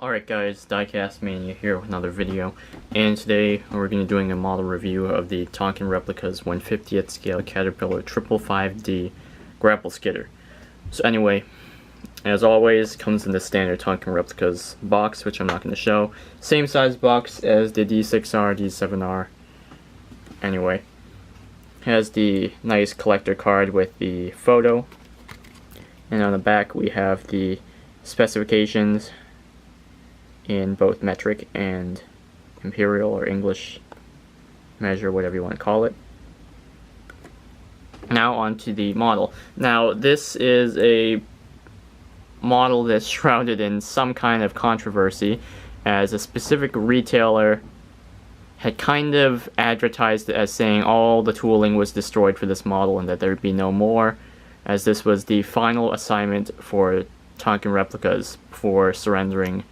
Alright guys, Diecast Mania here with another video, and today we're going to be doing a model review of the Tonkin Replicas 1/50th scale Caterpillar 555D Grapple Skidder. So anyway, as always, comes in the standard Tonkin Replicas box, which I'm not going to show. Same size box as the D6R, D7R. Anyway, has the nice collector card with the photo, and on the back we have the specifications in both metric and imperial or English measure, whatever you want to call it. Now onto the model. Now this is a model that's shrouded in some kind of controversy, as a specific retailer had kind of advertised it as saying all the tooling was destroyed for this model and that there'd be no more, as this was the final assignment for Tonkin Replicas for surrendering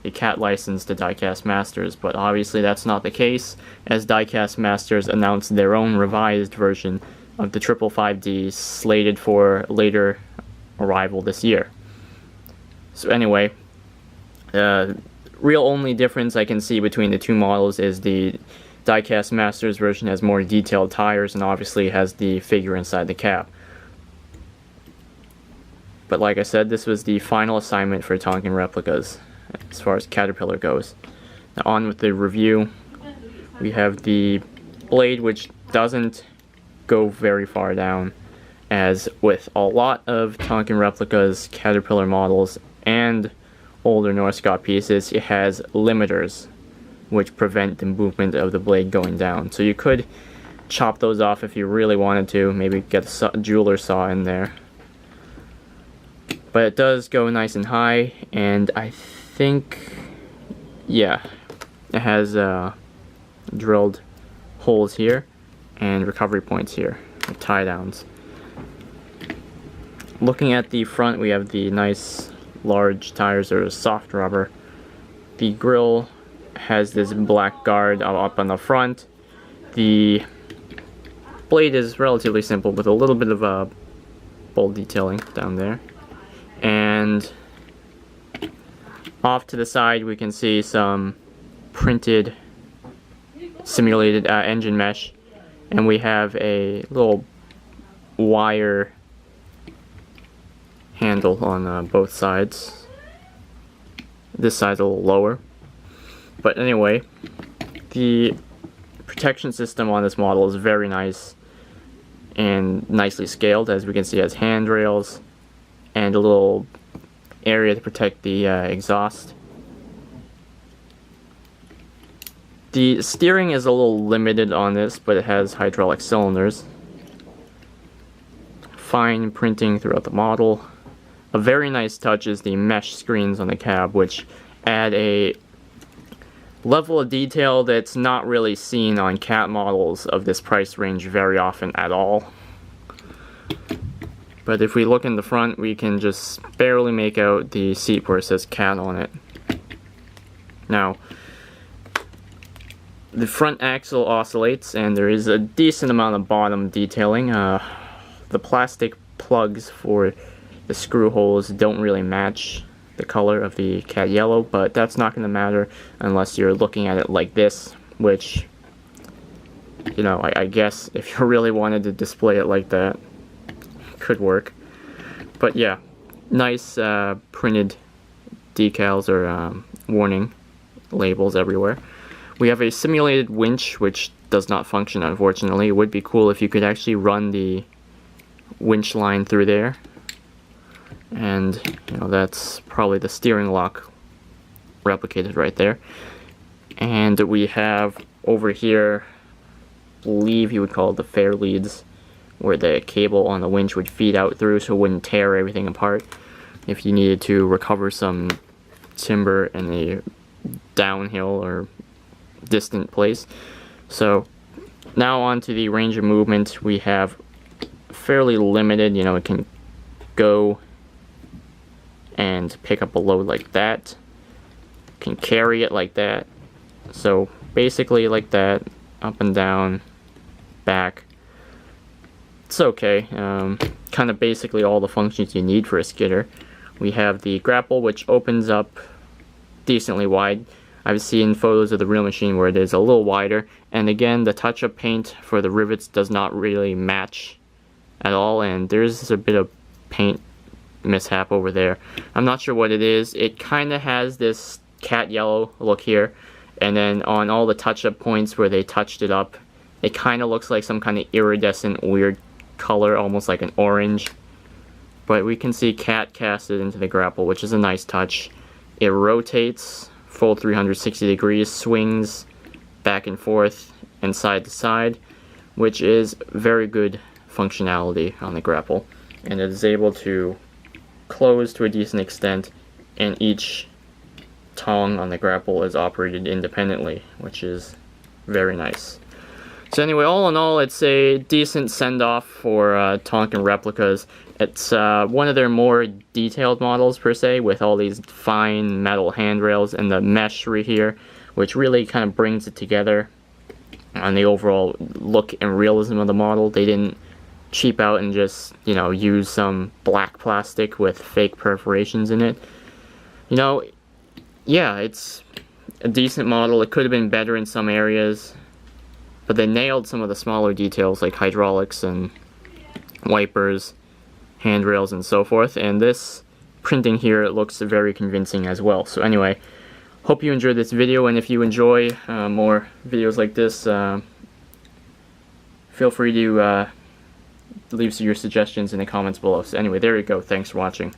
the CAT license to Diecast Masters, but obviously that's not the case, as Diecast Masters announced their own revised version of the 555D slated for later arrival this year. So anyway, real only difference I can see between the two models is the Diecast Masters version has more detailed tires and obviously has the figure inside the cab. But like I said, this was the final assignment for Tonkin Replicas as far as Caterpillar goes. Now on with the review. We have the blade, which doesn't go very far down, as with a lot of Tonkin Replicas Caterpillar models and older Northcott pieces, it has limiters which prevent the movement of the blade going down. So you could chop those off if you really wanted to, maybe get a jeweler saw in there. But it does go nice and high, and I think, yeah, it has drilled holes here and recovery points here, with tie downs. Looking at the front, we have the nice large tires that are soft rubber. The grille has this black guard up on the front. The blade is relatively simple with a little bit of bolt detailing down there. And off to the side we can see some printed simulated engine mesh, and we have a little wire handle on both sides. This side's a little lower, but anyway, the protection system on this model is very nice and nicely scaled. As we can see, it has handrails and a little area to protect the exhaust. The steering is a little limited on this, but it has hydraulic cylinders. Fine printing throughout the model. A very nice touch is the mesh screens on the cab, which add a level of detail that's not really seen on CAT models of this price range very often at all. But if we look in the front, we can just barely make out the seat where it says CAT on it. Now, the front axle oscillates, and there is a decent amount of bottom detailing. The plastic plugs for the screw holes don't really match the color of the CAT yellow, but that's not going to matter unless you're looking at it like this, which, you know, I guess if you really wanted to display it like that, could work. But yeah, nice printed decals or warning labels everywhere. We have a simulated winch, which does not function, unfortunately. It would be cool if you could actually run the winch line through there, and you know, that's probably the steering lock replicated right there. And we have over here, I believe you would call it the fair leads, where the cable on the winch would feed out through so it wouldn't tear everything apart if you needed to recover some timber in a downhill or distant place. So now on to the range of movement. We have fairly limited, you know, it can go and pick up a load like that, can carry it like that, so basically like that, up and down, back. It's okay. Kind of basically all the functions you need for a skidder. We have the grapple, which opens up decently wide. I've seen photos of the real machine where it is a little wider, and again, the touch-up paint for the rivets does not really match at all, and there's a bit of paint mishap over there. I'm not sure what it is. It kind of has this cat yellow look here, and then on all the touch-up points where they touched it up, it kind of looks like some kind of iridescent weird color, almost like an orange. But we can see cat casted into the grapple, which is a nice touch. It rotates full 360 degrees, swings back and forth and side to side, which is very good functionality on the grapple. And it is able to close to a decent extent, and each tong on the grapple is operated independently, which is very nice. So anyway, all in all, it's a decent send-off for Tonkin Replicas. It's one of their more detailed models, per se, with all these fine metal handrails and the mesh right here, which really kind of brings it together on the overall look and realism of the model. They didn't cheap out and just, you know, use some black plastic with fake perforations in it. You know, yeah, it's a decent model. It could have been better in some areas, but they nailed some of the smaller details like hydraulics and wipers, handrails, and so forth. And this printing here, it looks very convincing as well. So anyway, hope you enjoyed this video, and if you enjoy more videos like this, feel free to leave your suggestions in the comments below. So anyway, there you go. Thanks for watching.